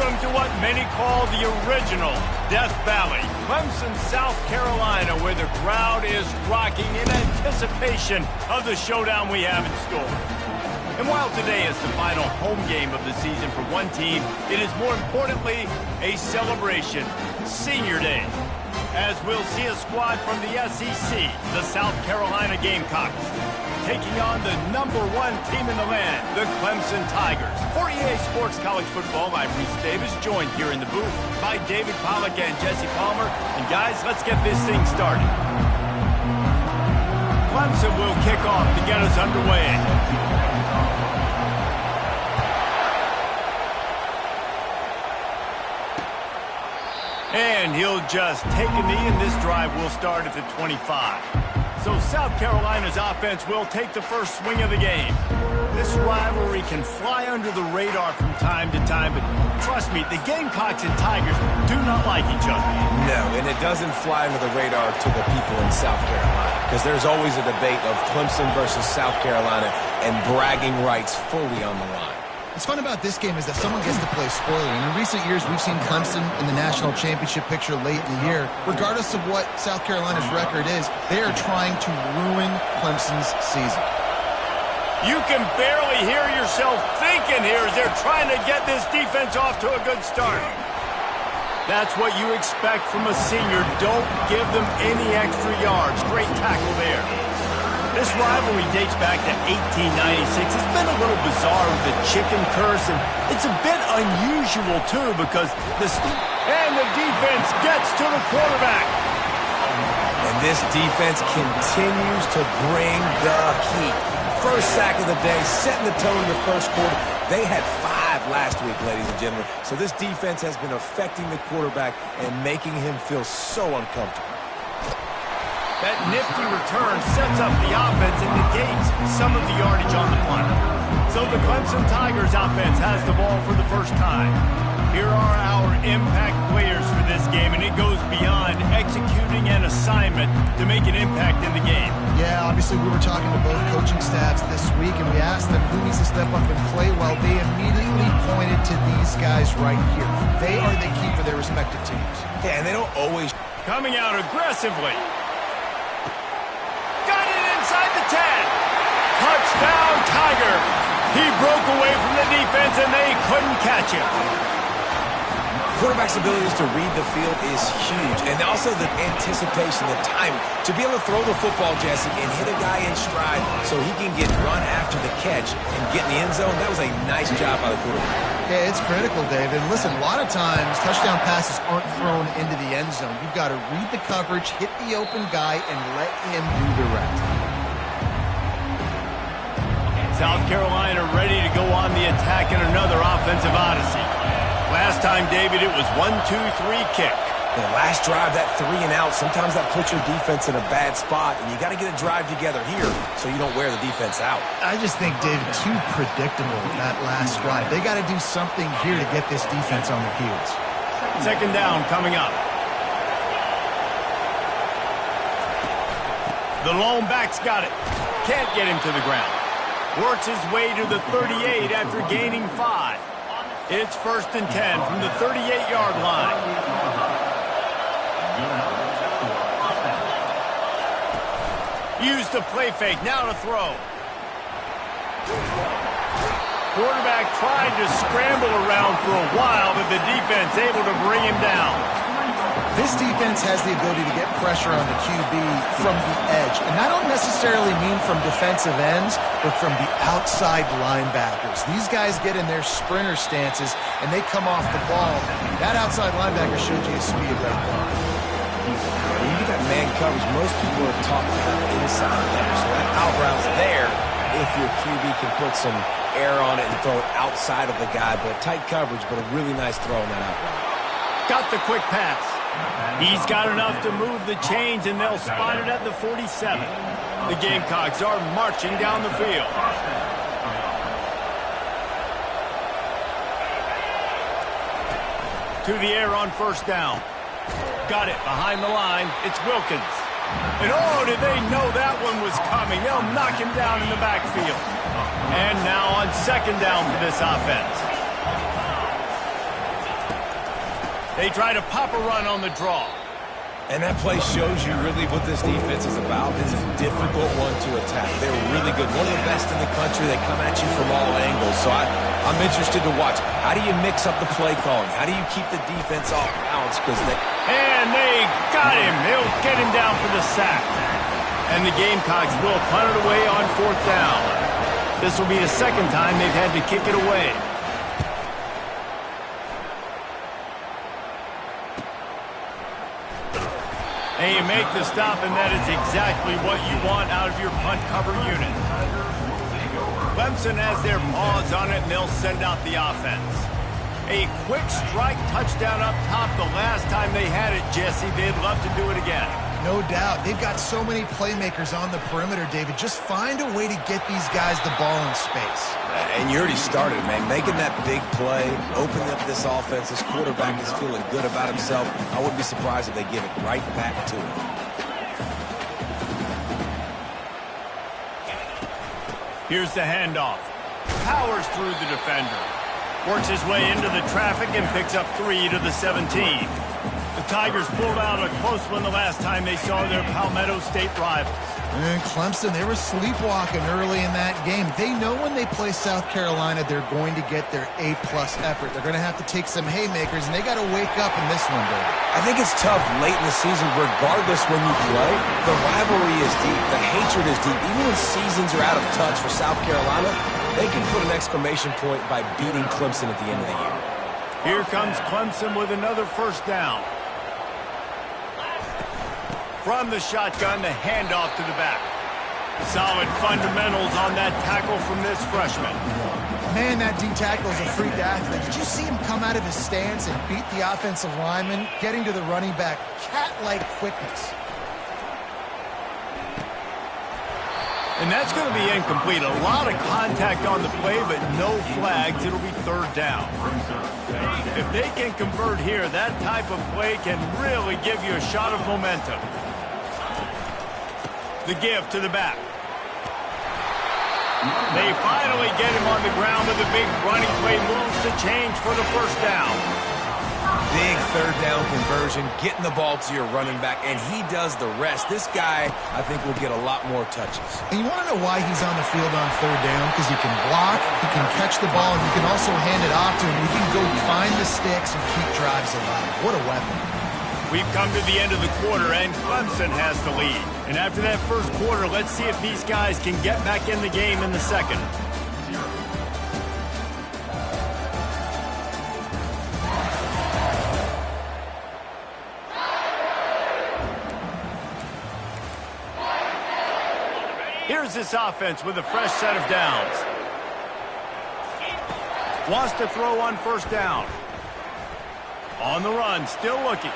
Welcome to what many call the original Death Valley, Clemson, South Carolina, where the crowd is rocking in anticipation of the showdown we have in store. And while today is the final home game of the season for one team, it is more importantly a celebration, Senior Day, as we'll see a squad from the SEC, the South Carolina Gamecocks, taking on the #1 team in the land, the Clemson Tigers. For EA Sports College Football, I'm Reese Davis, joined here in the booth by David Pollack and Jesse Palmer. And guys, let's get this thing started. Clemson will kick off to get us underway. And he'll just take a knee, and this drive will start at the 25. So South Carolina's offense will take the first swing of the game. This rivalry can fly under the radar from time to time, but trust me, the Gamecocks and Tigers do not like each other. No, and it doesn't fly under the radar to the people in South Carolina, because there's always a debate of Clemson versus South Carolina and bragging rights fully on the line. What's fun about this game is that someone gets to play spoiler. And in recent years, we've seen Clemson in the national championship picture late in the year. Regardless of what South Carolina's record is, they are trying to ruin Clemson's season. You can barely hear yourself thinking here as they're trying to get this defense off to a good start. That's what you expect from a senior. Don't give them any extra yards. Great tackle there. This rivalry dates back to 1896. It's been a little bizarre with the chicken curse, and it's a bit unusual, too, because the defense gets to the quarterback. And this defense continues to bring the heat. First sack of the day, setting the tone in the first quarter. They had 5 last week, ladies and gentlemen. So this defense has been affecting the quarterback and making him feel so uncomfortable. That nifty return sets up the offense and negates some of the yardage on the punt. So the Clemson Tigers offense has the ball for the first time. Here are our impact players for this game, and it goes beyond executing an assignment to make an impact in the game. Yeah, obviously we were talking to both coaching staffs this week, and we asked them who needs to step up and play well. They immediately pointed to these guys right here. They are the key for their respective teams. Yeah, and they don't always... Coming out aggressively. Inside the 10. Touchdown, Tiger. He broke away from the defense, and they couldn't catch him. Quarterback's abilities to read the field is huge, and also the anticipation, the timing. To be able to throw the football, Jesse, and hit a guy in stride so he can get run after the catch and get in the end zone, that was a nice job by the quarterback. Yeah, it's critical, David. Listen, a lot of times touchdown passes aren't thrown into the end zone. You've got to read the coverage, hit the open guy, and let him do the rest. South Carolina ready to go on the attack in another offensive odyssey. Last time, David, it was 1-2-3 kick. The last drive, that 3 and out, sometimes that puts your defense in a bad spot, and you got to get a drive together here so you don't wear the defense out. I just think, David, too predictable that last drive. They got to do something here to get this defense on their heels. Second down coming up. The lone back's got it. Can't get him to the ground. Works his way to the 38 after gaining 5. It's 1st and 10 from the 38-yard line. Use the play fake, now to throw. Quarterback tried to scramble around for a while, but the defense able to bring him down. This defense has the ability to get pressure on the QB from the edge. And I don't necessarily mean from defensive ends, but from the outside linebackers. These guys get in their sprinter stances, and they come off the ball. That outside linebacker showed you his speed right there. When you get that man coverage, most people are talking about inside there. So that out route's there if your QB can put some air on it and throw it outside of the guy. But tight coverage, but a really nice throw on that out route. Got the quick pass. He's got enough to move the chains, and they'll spot it at the 47. The Gamecocks are marching down the field. To the air on 1st down. Got it behind the line. It's Wilkins. And oh, did they know that one was coming? They'll knock him down in the backfield. And now on 2nd down for this offense. They try to pop a run on the draw. And that play shows you really what this defense is about. It's a difficult one to attack. They're really good. One of the best in the country. They come at you from all angles. So I'm interested to watch. How do you mix up the play calling? How do you keep the defense off balance? And they got him. They'll get him down for the sack. And the Gamecocks will punt it away on 4th down. This will be the second time they've had to kick it away. And you make the stop, and that is exactly what you want out of your punt cover unit. Clemson has their paws on it, and they'll send out the offense. A quick strike touchdown up top the last time they had it, Jesse. They'd love to do it again. No doubt. They've got so many playmakers on the perimeter, David. Just find a way to get these guys the ball in space. And you already started, man. Making that big play, opening up this offense. This quarterback is feeling good about himself. I wouldn't be surprised if they give it right back to him. Here's the handoff. Powers through the defender. Works his way into the traffic and picks up 3 to the 17. The Tigers pulled out a close one the last time they saw their Palmetto State rivals. And Clemson, they were sleepwalking early in that game. They know when they play South Carolina, they're going to get their A-plus effort. They're going to have to take some haymakers, and they got to wake up in this one, David. I think it's tough late in the season, regardless when you play. The rivalry is deep. The hatred is deep. Even when seasons are out of touch for South Carolina, they can put an exclamation point by beating Clemson at the end of the year. Here comes Clemson with another 1st down. From the shotgun, the handoff to the back. Solid fundamentals on that tackle from this freshman. Man, that D-tackle is a freak athlete. Did you see him come out of his stance and beat the offensive lineman, getting to the running back? Cat-like quickness. And that's going to be incomplete. A lot of contact on the play, but no flags. It'll be 3rd down. If they can convert here, that type of play can really give you a shot of momentum. The give to the back. They finally get him on the ground with a big running play, moves to change for the 1st down. Big 3rd down conversion, getting the ball to your running back, and he does the rest. This guy, I think, will get a lot more touches. And you want to know why he's on the field on 3rd down? Because he can block, he can catch the ball, and he can also hand it off to him. He can go find the sticks and keep drives alive. What a weapon. We've come to the end of the quarter, and Clemson has the lead. And after that 1st quarter, let's see if these guys can get back in the game in the 2nd. Here's this offense with a fresh set of downs. Wants to throw on 1st down. On the run, still looking.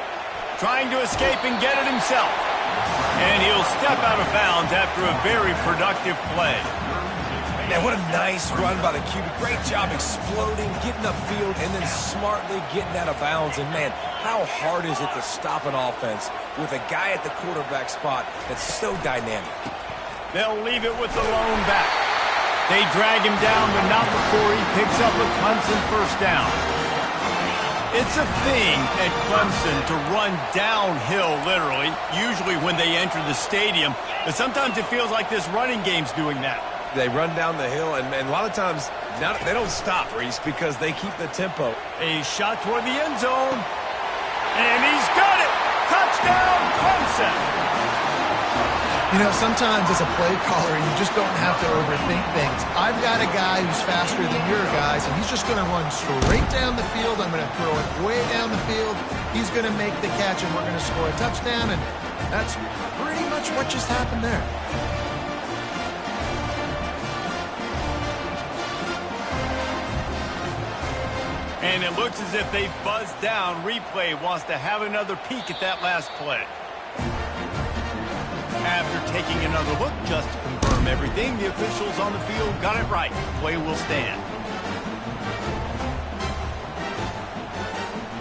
Trying to escape and get it himself. And he'll step out of bounds after a very productive play. Man, what a nice run by the QB. Great job exploding, getting upfield, and then smartly getting out of bounds. And, man, how hard is it to stop an offense with a guy at the quarterback spot that's so dynamic? They'll leave it with the lone back. They drag him down, but not before he picks up a Clemson 1st down. It's a thing at Clemson to run downhill, literally, usually when they enter the stadium. But sometimes it feels like this running game's doing that. They run down the hill, and a lot of times they don't stop, Reese, because they keep the tempo. A shot toward the end zone. And he's got it! Touchdown, Clemson! You know, sometimes as a play caller, you just don't have to overthink things. I've got a guy who's faster than your guys, and he's just going to run straight down the field. I'm going to throw it way down the field. He's going to make the catch, and we're going to score a touchdown, and that's pretty much what just happened there. And it looks as if they've buzzed down. Replay wants to have another peek at that last play. After taking another look just to confirm everything, the officials on the field got it right. Play will stand.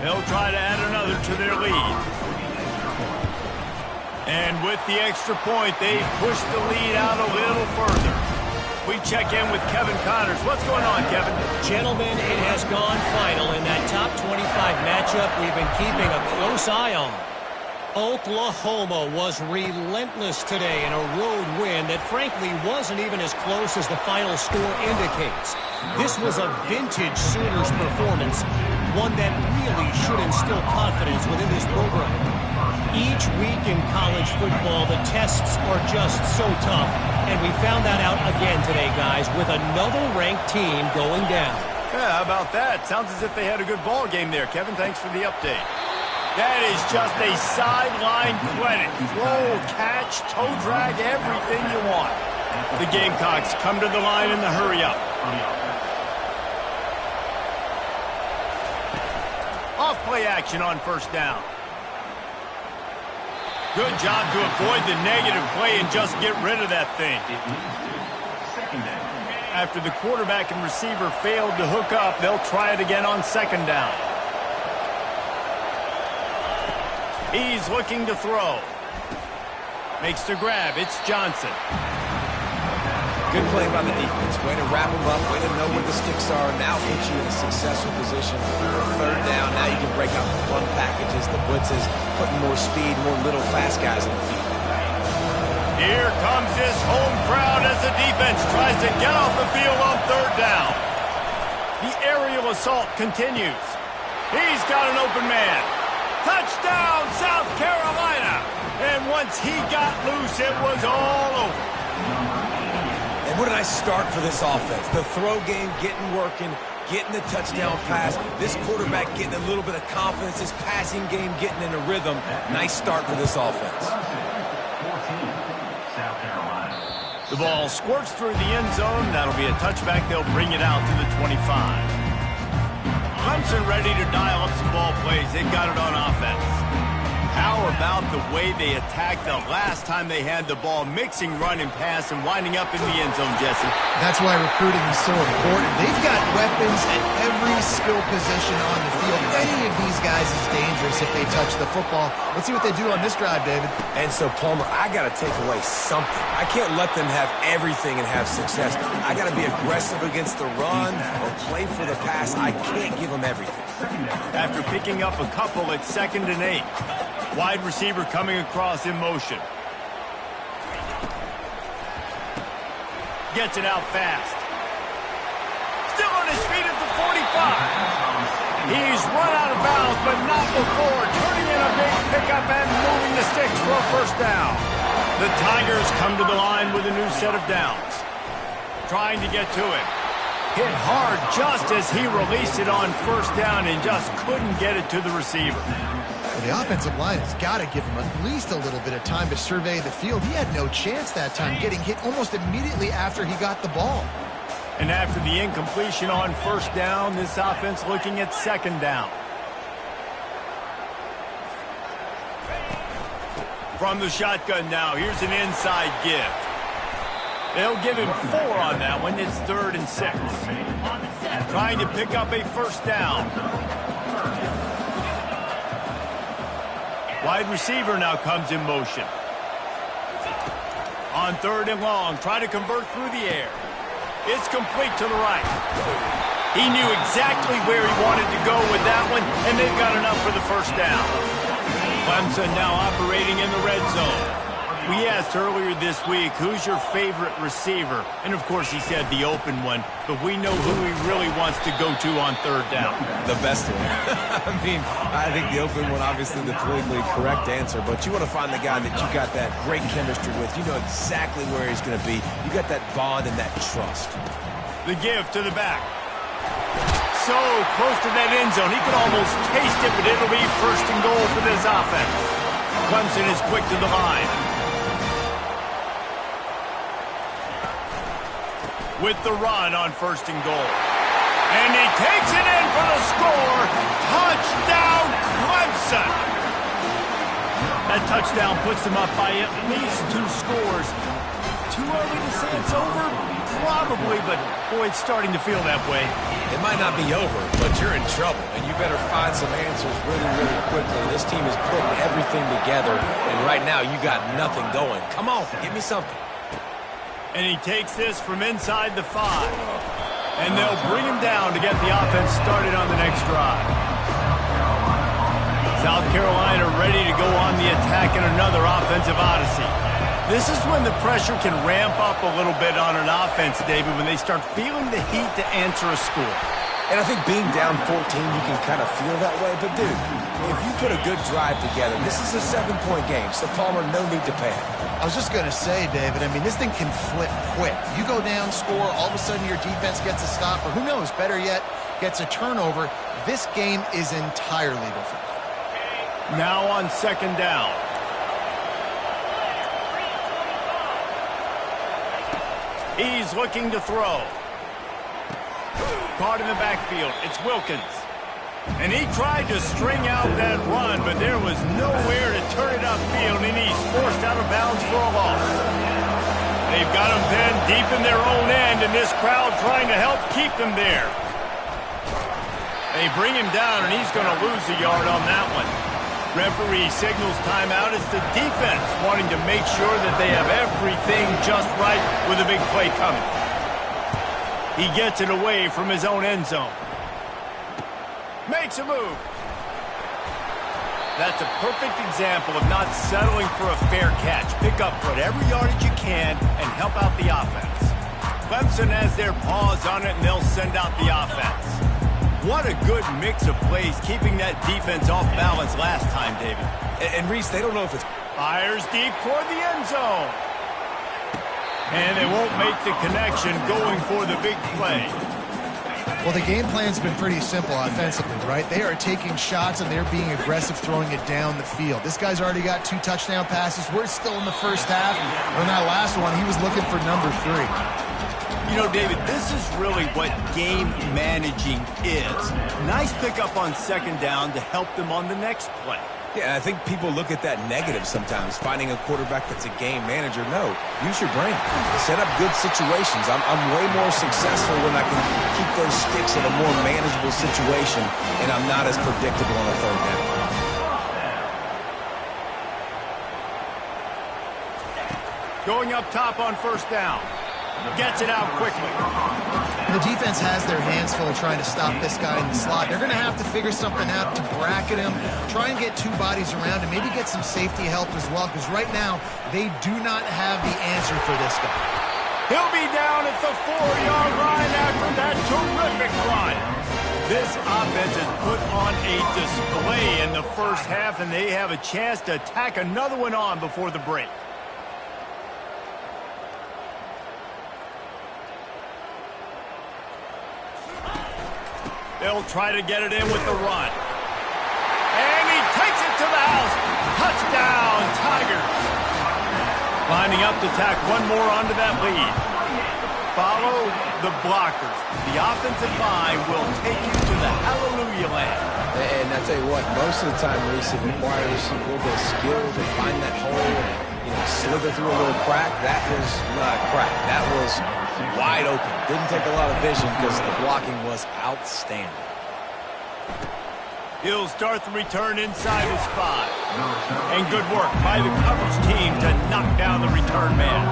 They'll try to add another to their lead. And with the extra point, they push the lead out a little further. We check in with Kevin Connors. What's going on, Kevin? Gentlemen, it has gone final in that top 25 matchup we've been keeping a close eye on. Oklahoma was relentless today in a road win that frankly wasn't even as close as the final score indicates. This was a vintage Sooners performance, one that really should instill confidence within this program. Each week in college football, the tests are just so tough, and we found that out again today, guys, with another ranked team going down. Yeah, how about that? Sounds as if they had a good ball game there. Kevin, thanks for the update. That is just a sideline credit. Roll, catch, toe drag, everything you want. The Gamecocks come to the line in the hurry-up. Off-play action on first down. Good job to avoid the negative play and just get rid of that thing. After the quarterback and receiver failed to hook up, they'll try it again on second down. He's looking to throw. Makes the grab. It's Johnson. Good play by the defense. Way to wrap them up. Way to know where the sticks are. Now put you in a successful position for third down. Now you can break out the run packages, the blitzes, putting more speed, more little fast guys in the field. Here comes this home crowd as the defense tries to get off the field on third down. The aerial assault continues. He's got an open man. Touchdown, South Carolina! And once he got loose, it was all over. And what a nice start for this offense. The throw game getting working, getting the touchdown pass. This quarterback getting a little bit of confidence. His passing game getting in a rhythm. Nice start for this offense. The ball squirts through the end zone. That'll be a touchback. They'll bring it out to the 25. Clemson ready to dial up some ball plays. They've got it on offense. How about the way they attacked the last time they had the ball, mixing run and pass and winding up in the end zone, Jesse? That's why recruiting is so important. They've got weapons at every skill position on the field. Any of these guys is dangerous if they touch the football. Let's see what they do on this drive, David. And so, Palmer, I got to take away something. I can't let them have everything and have success. I got to be aggressive against the run or play for the pass. I can't give them everything. After picking up a couple at 2nd and 8. Wide receiver coming across in motion. Gets it out fast. Still on his feet at the 45. He's run out of bounds, but not before. Turning in a big pickup and moving the sticks for a first down. The Tigers come to the line with a new set of downs. Trying to get to it. Hit hard just as he released it on first down and just couldn't get it to the receiver. Well, the offensive line has got to give him at least a little bit of time to survey the field. He had no chance that time, getting hit almost immediately after he got the ball. And after the incompletion on first down, this offense looking at second down. From the shotgun now, here's an inside give. They'll give him 4 on that one. It's 3rd and 6. Trying to pick up a first down. Wide receiver now comes in motion. On 3rd and long, try to convert through the air. It's complete to the right. He knew exactly where he wanted to go with that one, and they've got enough for the first down. Clemson now operating in the red zone. We asked earlier this week, who's your favorite receiver? And, of course, he said the open one, but we know who he really wants to go to on 3rd down. The best one. I mean, I think the open one, obviously the politically correct answer, but you want to find the guy that you got that great chemistry with. You know exactly where he's going to be. You got that bond and that trust. The give to the back. So close to that end zone. He could almost taste it, but it'll be 1st and goal for this offense. Clemson is quick to the line. With the run on 1st and goal. And he takes it in for the score. Touchdown, Clemson! That touchdown puts them up by at least 2 scores. Too early to say it's over? Probably, but boy, it's starting to feel that way. It might not be over, but you're in trouble, and you better find some answers really, really quickly. This team is putting everything together, and right now you got nothing going. Come on, give me something. And he takes this from inside the 5. And they'll bring him down to get the offense started on the next drive. South Carolina ready to go on the attack in another offensive odyssey. This is when the pressure can ramp up a little bit on an offense, David, when they start feeling the heat to answer a score. And I think being down 14, you can kind of feel that way. But, dude, if you put a good drive together, this is a 7-point game. So, Palmer, no need to panic. I was just going to say, David, I mean, this thing can flip quick. You go down, score, all of a sudden your defense gets a stop, or who knows, better yet, gets a turnover. This game is entirely different. Now on second down. He's looking to throw. Caught in the backfield. It's Wilkins. And he tried to string out that run, but there was nowhere to turn it upfield, and he's forced out of bounds for a loss. They've got him pinned deep in their own end, and this crowd trying to help keep them there. They bring him down, and he's going to lose a yard on that one. Referee signals timeout. It's the defense wanting to make sure that they have everything just right with a big play coming. He gets it away from his own end zone. Makes a move. That's a perfect example of not settling for a fair catch. Pick up whatever yardage you can and help out the offense. Clemson has their paws on it, and they'll send out the offense. What a good mix of plays, keeping that defense off balance last time, David. And Reese, they don't know if it's... Fires deep toward the end zone. And they won't make the connection going for the big play. Well, the game plan's been pretty simple offensively, right? They are taking shots, and they're being aggressive, throwing it down the field. This guy's already got 2 touchdown passes. We're still in the first half. On that last one, he was looking for number 3. You know, David, this is really what game managing is. Nice pickup on second down to help them on the next play. Yeah, I think people look at that negative sometimes, finding a quarterback that's a game manager. No, use your brain. Set up good situations. I'm way more successful when I can keep those sticks in a more manageable situation, and I'm not as predictable on a third down. Going up top on first down. Gets it out quickly. The defense has their hands full trying to stop this guy in the slot. They're going to have to figure something out to bracket him, try and get 2 bodies around him, maybe get some safety help as well, because right now they do not have the answer for this guy. He'll be down at the 4-yard line after that terrific run. This offense has put on a display in the first half, and they have a chance to tack another one on before the break. They'll try to get it in with the run. And he takes it to the house. Touchdown, Tigers. Lining up to tack one more onto that lead. Follow the blockers. The offensive line will take you to the hallelujah land. And I tell you what, most of the time, Reese, it requires a little bit of skill to find that hole, slither through a little crack. That was not a crack. That was wide open. Didn't take a lot of vision because the blocking was outstanding. He'll start the return inside his 5. And good work by the coverage team to knock down the return man.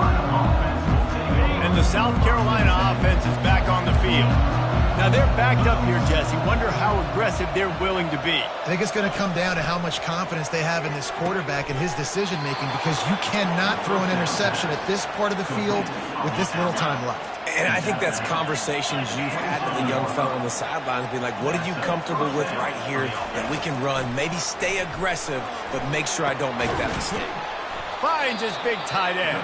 And the South Carolina offense is back on the field. Now they're backed up here, Jesse. Wonder how aggressive they're willing to be. I think it's going to come down to how much confidence they have in this quarterback and his decision-making, because you cannot throw an interception at this part of the field with this little time left. And I think that's conversations you've had with the young fellow on the sidelines, being like, what are you comfortable with right here that we can run? Maybe stay aggressive, but make sure I don't make that mistake. Finds his big tight end.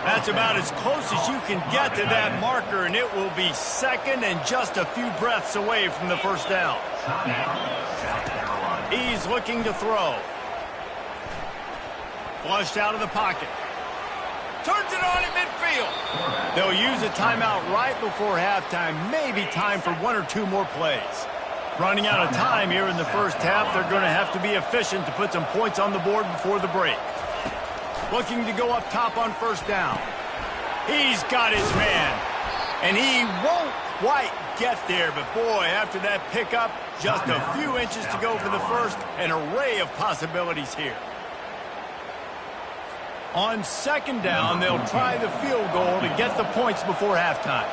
That's about as close as you can get to that marker, and it will be second and just a few breaths away from the first down. He's looking to throw. Flushed out of the pocket. Turns it on at midfield. They'll use a timeout right before halftime. Maybe time for 1 or 2 more plays. Running out of time here in the first half. They're going to have to be efficient to put some points on the board before the break. Looking to go up top on first down. He's got his man. And he won't quite get there. But boy, after that pickup, just a few inches to go for the first. An array of possibilities here. On second down, they'll try the field goal to get the points before halftime.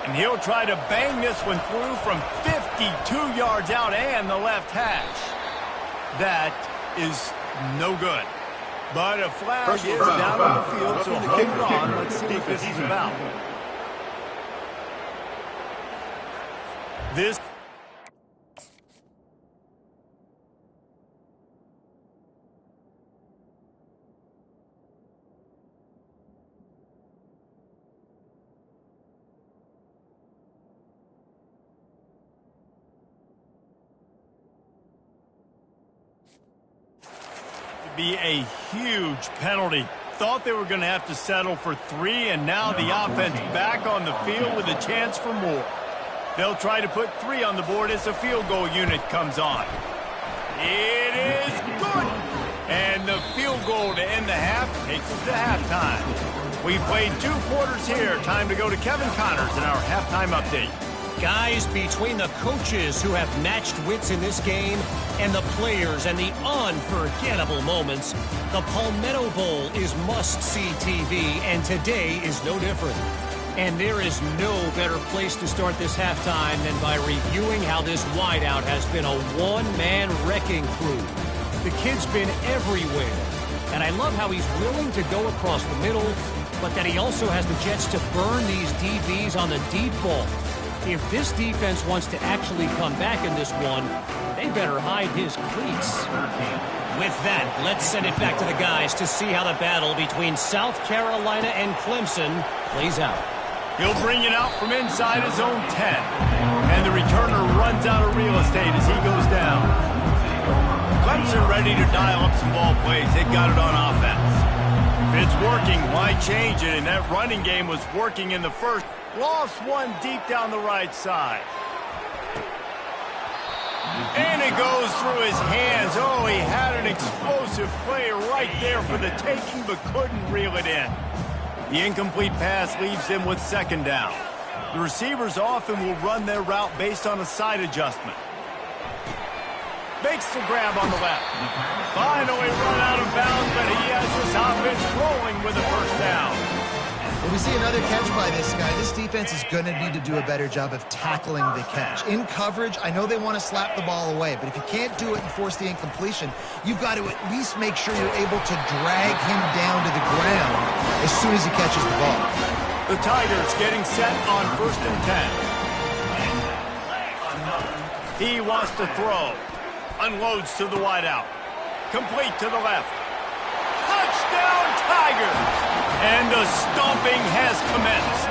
And he'll try to bang this one through from 52 yards out and the left hash. That is no good. But a flag is down on the field, so hold on. Let's see what this is about. This be a huge penalty. Thought they were going to have to settle for 3, and now the offense back on the field with a chance for more. They'll try to put 3 on the board as the field goal unit comes on. It is good! And the field goal to end the half takes us to halftime. We played 2 quarters here. Time to go to Kevin Connors in our halftime update. Guys, between the coaches who have matched wits in this game and the players and the unforgettable moments, the Palmetto Bowl is must-see TV, and today is no different. And there is no better place to start this halftime than by reviewing how this wideout has been a one-man wrecking crew. The kid's been everywhere, and I love how he's willing to go across the middle, but that he also has the jets to burn these DBs on the deep ball. If this defense wants to actually come back in this one, they better hide his cleats. With that, let's send it back to the guys to see how the battle between South Carolina and Clemson plays out. He'll bring it out from inside his own 10. And the returner runs out of real estate as he goes down. Clemson ready to dial up some ball plays. They got it on offense. If it's working, why change it? And that running game was working in the first. Lost one deep down the right side. And it goes through his hands. Oh, he had an explosive play right there for the taking, but couldn't reel it in. The incomplete pass leaves him with second down. The receivers often will run their route based on a side adjustment. Makes the grab on the left. Finally run out of bounds, but he has his offense rolling with a first down. When we see another catch by this guy, this defense is going to need to do a better job of tackling the catch. In coverage, I know they want to slap the ball away, but if you can't do it and force the incompletion, you've got to at least make sure you're able to drag him down to the ground as soon as he catches the ball. The Tigers getting set on 1st and 10. He wants to throw. Unloads to the wideout. Complete to the left. Touchdown, Tigers! And the stomping has commenced.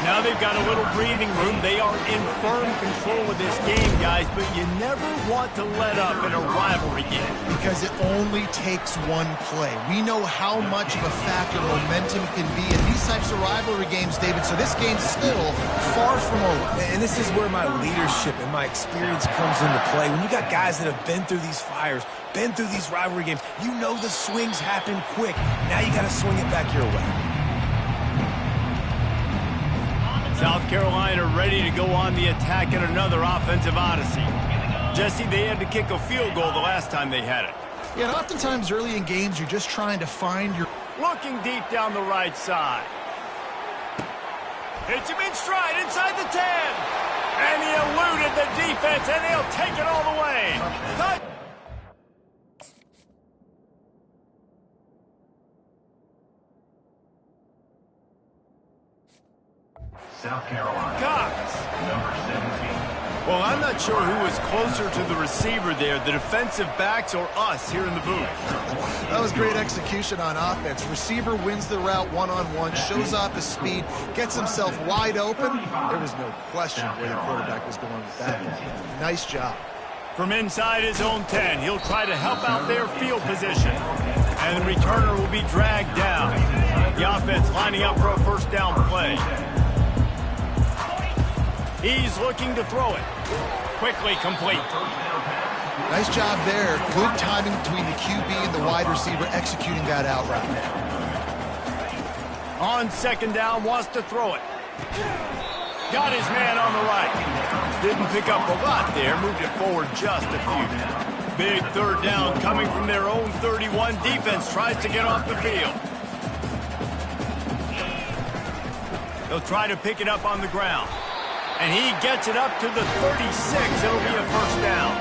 Now they've got a little breathing room. They are in firm control of this game, guys, but you never want to let up in a rivalry game. Because it only takes one play. We know how much of a factor momentum can be in these types of rivalry games, David, so this game's still far from over. And this is where my leadership and my experience comes into play. When you got guys that have been through these fires, been through these rivalry games, you know the swings happen quick. Now you got to swing it back your way. South Carolina ready to go on the attack in another offensive odyssey. Jesse, they had to kick a field goal the last time they had it. Yeah, and oftentimes early in games, you're just trying to find your... Looking deep down the right side. Hits him in stride inside the 10. And he eluded the defense, and he'll take it all the way. South Carolina. Cox. Number 17. Well, I'm not sure who was closer to the receiver there, the defensive backs or us here in the booth. That was great execution on offense. Receiver wins the route one-on-one, shows off his speed, gets himself wide open. There was no question where the quarterback was going with that. Nice job. From inside his own 10, he'll try to help out their field position. And the returner will be dragged down. The offense lining up for a first down play. He's looking to throw it. Quickly complete. Nice job there. Good timing between the QB and the wide receiver executing that out route. On second down, wants to throw it. Got his man on the right. Didn't pick up a lot there. Moved it forward just a few. Big third down coming from their own 31. Defense tries to get off the field. They'll try to pick it up on the ground. And he gets it up to the 36. It'll be a first down.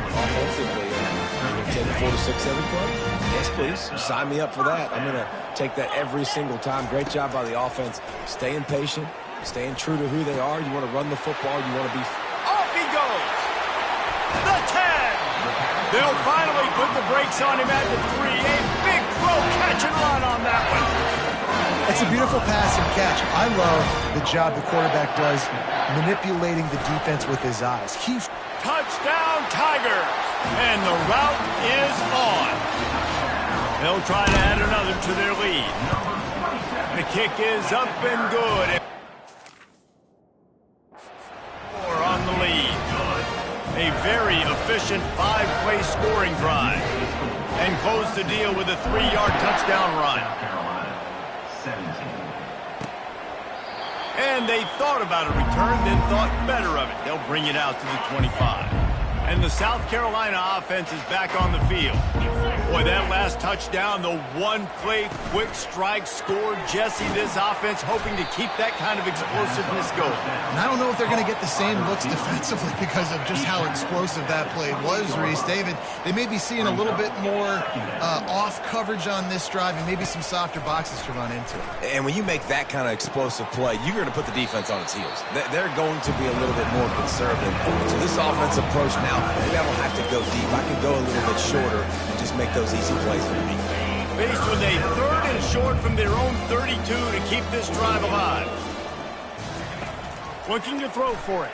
Offensively, you're going to take a 4 to 6 every play? Yes, please. Sign me up for that. I'm going to take that every single time. Great job by the offense. Staying patient, staying true to who they are. You want to run the football. You want to be... Off he goes. The 10. They'll finally put the brakes on him at the 3. A big throw, catch and run on that one. It's a beautiful pass and catch. I love the job the quarterback does manipulating the defense with his eyes. Touchdown, Tigers! And the route is on. They'll try to add another to their lead. The kick is up and good. Four on the lead. A very efficient 5-play scoring drive. And close the deal with a 3-yard touchdown run. 17. And they thought about a return, then thought better of it. They'll bring it out to the 25. And the South Carolina offense is back on the field. Boy, that last touchdown, the one-play quick strike score. Jesse, this offense hoping to keep that kind of explosiveness going. And I don't know if they're going to get the same looks defensively because of just how explosive that play was, Reese. David, they may be seeing a little bit more off coverage on this drive and maybe some softer boxes to run into. And when you make that kind of explosive play, you're going to put the defense on its heels. They're going to be a little bit more conservative. So this offensive approach now, maybe I don't have to go deep. I can go a little bit shorter and just make those easy plays for me. Faced with a 3rd and short from their own 32 to keep this drive alive. Looking to throw for it.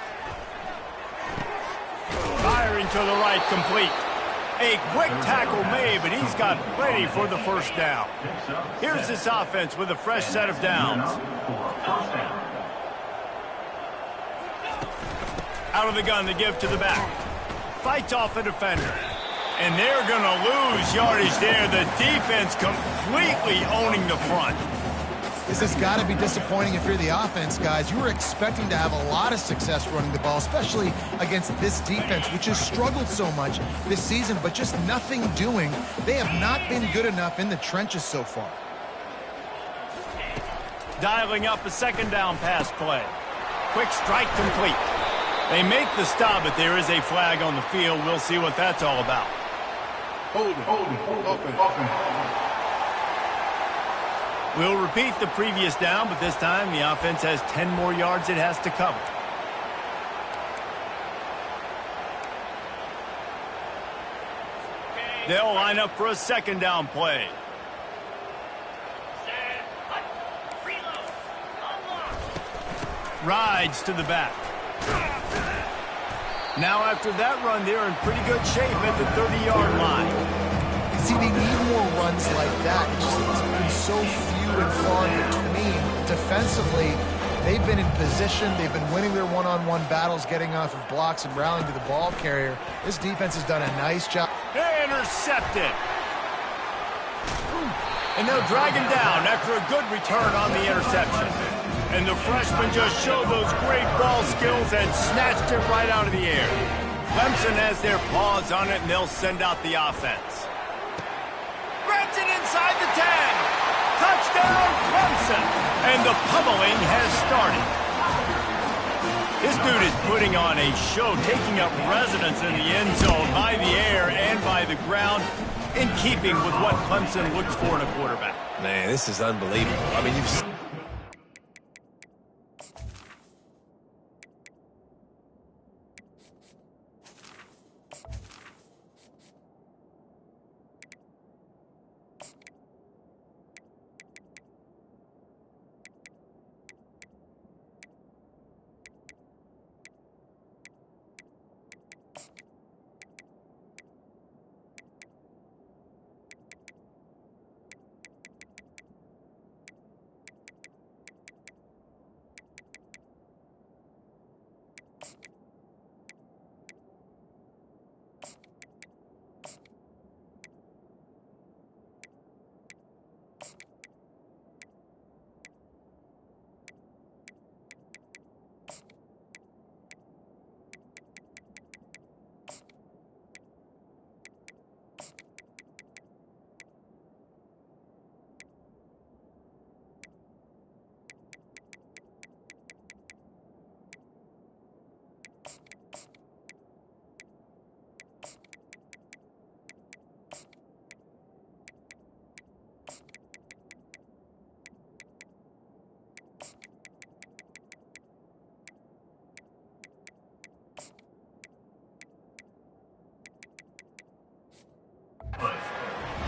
Firing to the right, complete. A quick tackle made, but he's got plenty for the first down. Here's this offense with a fresh set of downs. Out of the gun to give to the back. Fights off a defender. And they're going to lose yardage there. The defense completely owning the front. This has got to be disappointing if you're the offense, guys. You were expecting to have a lot of success running the ball, especially against this defense, which has struggled so much this season, but just nothing doing. They have not been good enough in the trenches so far. Dialing up a 2nd down pass play. Quick strike complete. They make the stop, but there is a flag on the field. We'll see what that's all about. We'll repeat the previous down, but this time the offense has 10 more yards it has to cover. They'll line up for a 2nd down play. Rides to the back. Now after that run, they're in pretty good shape at the 30-yard line. See, they need more runs like that. It's just been so few and far between. Defensively, they've been in position. They've been winning their one-on-one battles, getting off of blocks and rallying to the ball carrier. This defense has done a nice job. Intercepted. And they'll drag him down after a good return on the interception. And the freshman just showed those great ball skills and snatched it right out of the air. Clemson has their paws on it, and they'll send out the offense. Grabs it inside the 10. Touchdown, Clemson. And the pummeling has started. This dude is putting on a show, taking up residence in the end zone by the air and by the ground, in keeping with what Clemson looks for in a quarterback. Man, this is unbelievable. I mean, you've...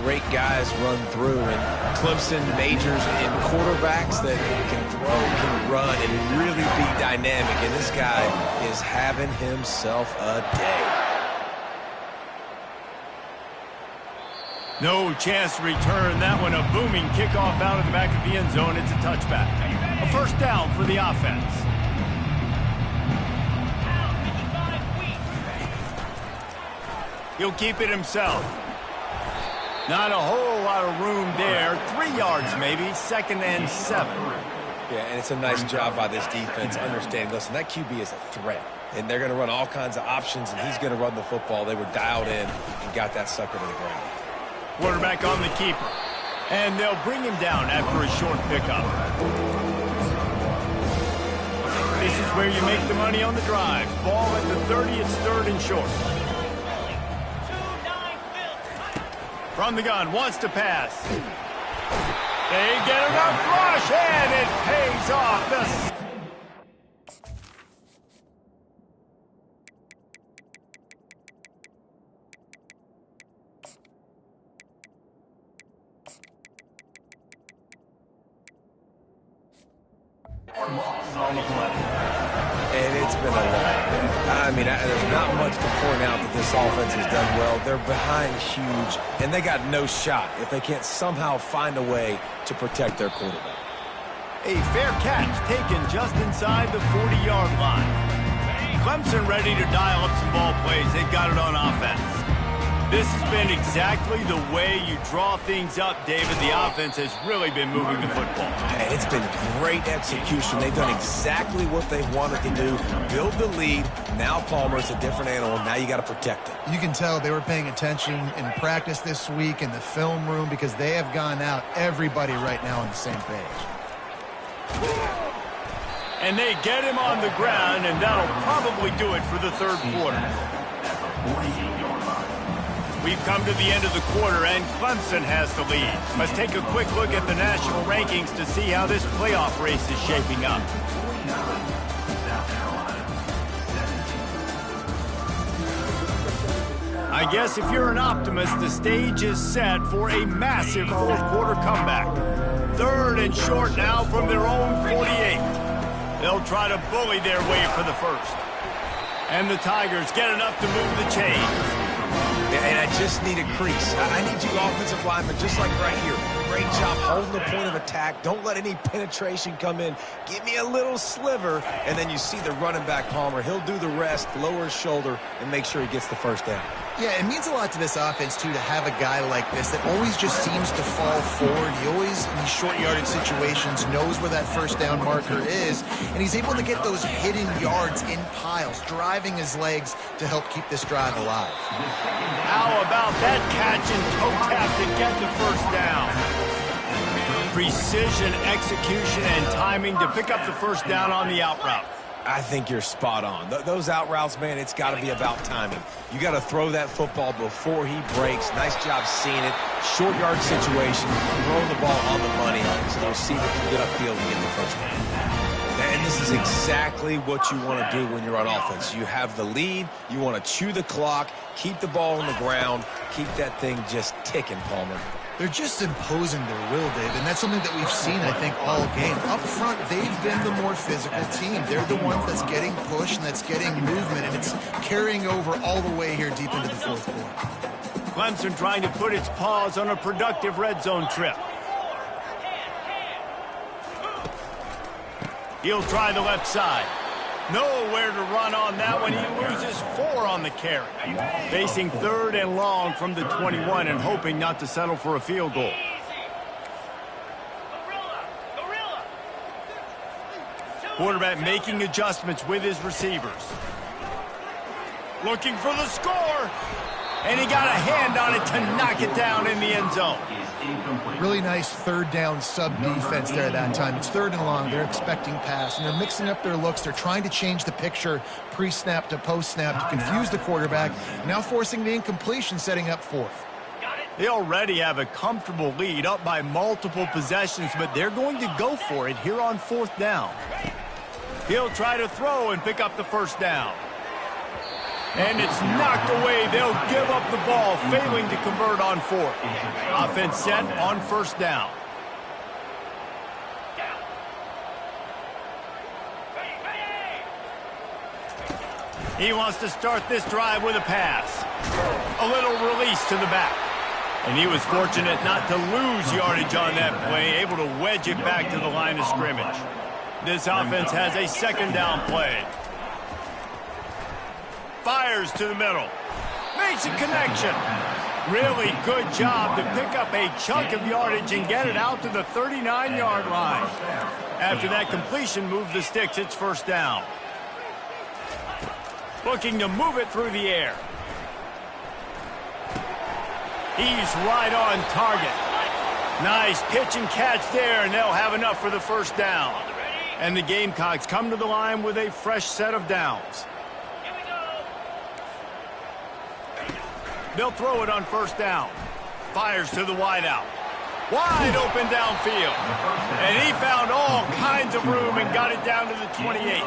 great guys run through, and Clemson majors in quarterbacks that can throw, can run, and really be dynamic. And this guy is having himself a day. No chance to return that one. A booming kickoff out of the back of the end zone. It's a touchback. A first down for the offense. He'll keep it himself. Not a whole lot of room there. 3 yards maybe. 2nd and 7. Yeah, and it's a nice job by this defense understanding, listen, that QB is a threat. And they're going to run all kinds of options, and he's going to run the football. They were dialed in and got that sucker to the ground. Quarterback on the keeper. And they'll bring him down after a short pickup. This is where you make the money on the drive. Ball at the 30, it's 3rd and short. From the gun, wants to pass. They get enough rush, and it pays off. And it's been a long day. I mean, there's not much to point out that this offense has done well. They're behind huge, and they got no shot if they can't somehow find a way to protect their quarterback. A fair catch taken just inside the 40-yard line. Clemson ready to dial up some ball plays. They've got it on offense. This has been exactly the way you draw things up, David. The offense has really been moving the football. And it's been great execution. They've done exactly what they wanted to do. Build the lead. Now Palmer's a different animal. Now you got to protect it. You can tell they were paying attention in practice this week in the film room because they have gone out everybody right now on the same page. And they get him on the ground, and that'll probably do it for the 3rd quarter. We've come to the end of the quarter, and Clemson has the lead. Let's take a quick look at the national rankings to see how this playoff race is shaping up. I guess if you're an optimist, the stage is set for a massive 4th quarter comeback. 3rd and short now from their own 48. They'll try to bully their way for the first. And the Tigers get enough to move the chains. And I just need a crease. I need you offensive linemen, just like right here. Great job holding the point of attack. Don't let any penetration come in. Give me a little sliver, and then you see the running back, Palmer. He'll do the rest, lower his shoulder, and make sure he gets the first down. Yeah, it means a lot to this offense, too, to have a guy like this that always just seems to fall forward. He always, in these short yardage situations, knows where that first down marker is, and he's able to get those hidden yards in piles, driving his legs to help keep this drive alive. How about that catch and toe tap to get the first down? Precision, execution, and timing to pick up the first down on the out route. I think you're spot on. Those out routes, man, it's got to be about timing. You got to throw that football before he breaks. Nice job seeing it. Short yard situation, throwing the ball on the money so the receiver can get upfield and get the first down. And this is exactly what you want to do when you're on offense. You have the lead. You want to chew the clock, keep the ball on the ground, keep that thing just ticking, Palmer. They're just imposing their will, Dave, and that's something that we've seen, I think, all game. Up front, they've been the more physical team. They're the ones that's getting pushed and that's getting movement, and it's carrying over all the way here deep into the 4th quarter. Clemson trying to put its paws on a productive red zone trip. He'll try the left side. Nowhere to run on that one. He loses 4 on the carry. Facing 3rd and long from the 21 and hoping not to settle for a field goal. Quarterback making adjustments with his receivers. Looking for the score. And he got a hand on it to knock it down in the end zone. Really nice 3rd down sub-defense there that time. It's 3rd and long. They're expecting pass, and they're mixing up their looks. They're trying to change the picture pre-snap to post-snap to confuse the quarterback, now forcing the incompletion, setting up 4th. They already have a comfortable lead, up by multiple possessions, but they're going to go for it here on 4th down. He'll try to throw and pick up the first down. And it's knocked away. They'll give up the ball, failing to convert on fourth. Offense set on first down. He wants to start this drive with a pass. A little release to the back. And he was fortunate not to lose yardage on that play, able to wedge it back to the line of scrimmage. This offense has a second down play. Fires to the middle. Makes a connection. Really good job to pick up a chunk of yardage and get it out to the 39-yard line. After that completion, move the sticks. It's first down. Looking to move it through the air. He's right on target. Nice pitch and catch there, and they'll have enough for the first down. And the Gamecocks come to the line with a fresh set of downs. They'll throw it on first down. Fires to the wideout. Wide open downfield. And he found all kinds of room and got it down to the 28.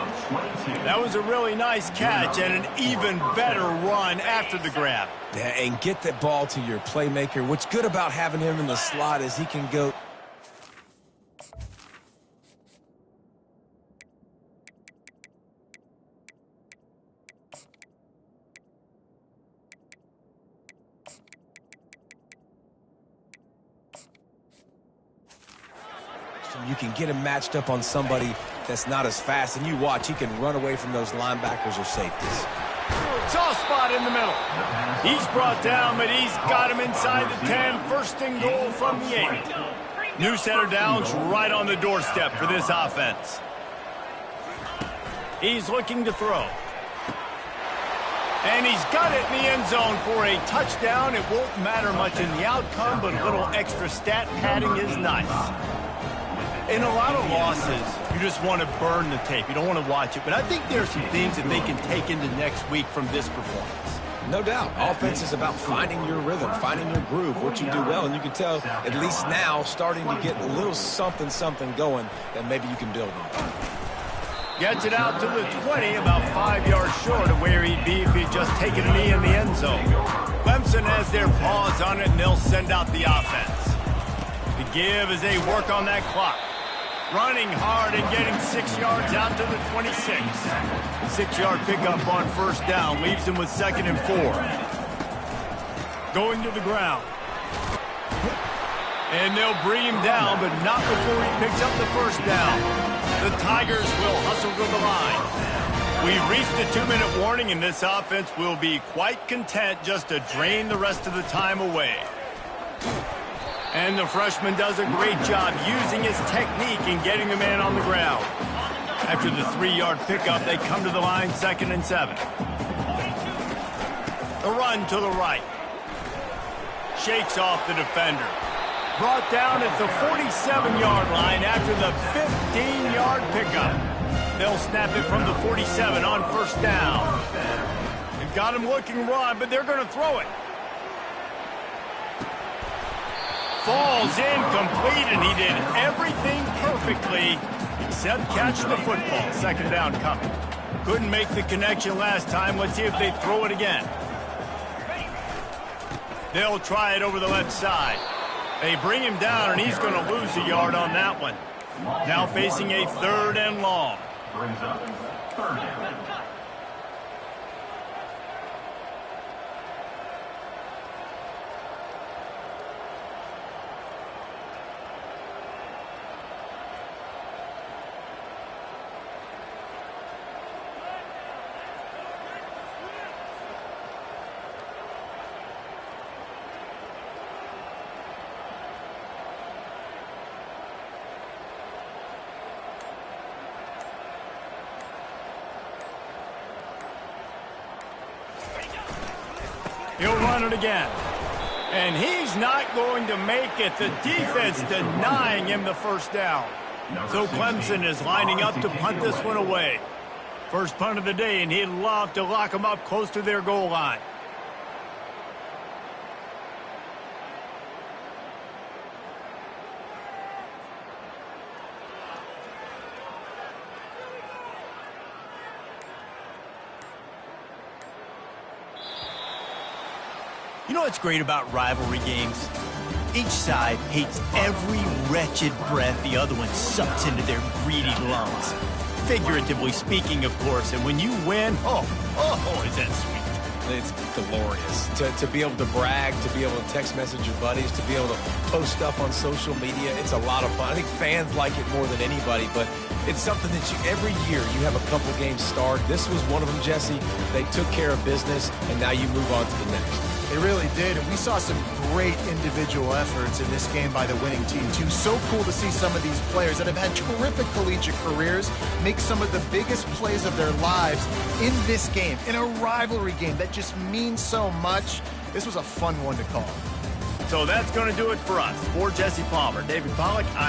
That was a really nice catch and an even better run after the grab. Yeah, and get that ball to your playmaker. What's good about having him in the slot is he can go... You can get him matched up on somebody that's not as fast, and you watch, he can run away from those linebackers or safeties. Soft spot in the middle. He's brought down, but he's got him inside the 10. First and goal from the 8. New set of downs right on the doorstep for this offense. He's looking to throw. And he's got it in the end zone for a touchdown. It won't matter much in the outcome, but a little extra stat padding is nice. In a lot of losses, you just want to burn the tape. You don't want to watch it. But I think there are some things that they can take into next week from this performance. No doubt. Offense is about finding your rhythm, finding your groove, what you do well. And you can tell, at least now, starting to get a little something going that maybe you can build on. Gets it out to the 20, about 5 yards short of where he'd be if he'd just taken a knee in the end zone. Clemson has their paws on it, and they'll send out the offense. The give as they work on that clock. Running hard and getting 6 yards out to the 26. 6-yard pickup on first down leaves him with 2nd and 4. Going to the ground. And they'll bring him down, but not before he picks up the first down. The Tigers will hustle to the line. We've reached the 2-minute warning, and this offense will be quite content just to drain the rest of the time away. And the freshman does a great job using his technique and getting the man on the ground. After the 3-yard pickup, they come to the line 2nd and 7. The run to the right. Shakes off the defender. Brought down at the 47-yard line after the 15-yard pickup. They'll snap it from the 47 on first down. They've got him looking run, but they're going to throw it. Falls incomplete, and he did everything perfectly except catch the football. 2nd down coming. Couldn't make the connection last time. Let's see if they throw it again. They'll try it over the left side. They bring him down, and he's going to lose a yard on that one. Now facing a 3rd and long. Brings up 3rd down. He'll run it again. And he's not going to make it. The defense denying him the first down. So Clemson is lining up to punt this one away. First punt of the day, and he'd love to lock them up close to their goal line. You know what's great about rivalry games? Each side hates every wretched breath the other one sucks into their greedy lungs. Figuratively speaking, of course, and when you win, oh, is that sweet. It's glorious to be able to brag, to be able to text message your buddies, to be able to post stuff on social media. It's a lot of fun. I think fans like it more than anybody, but it's something that every year you have a couple games start. This was one of them, Jesse. They took care of business, and now you move on to the next. They really did, and we saw some great individual efforts in this game by the winning team, too. So cool to see some of these players that have had terrific collegiate careers make some of the biggest plays of their lives in this game, in a rivalry game that just means so much. This was a fun one to call. So that's going to do it for us. For Jesse Palmer, David Pollack, I'm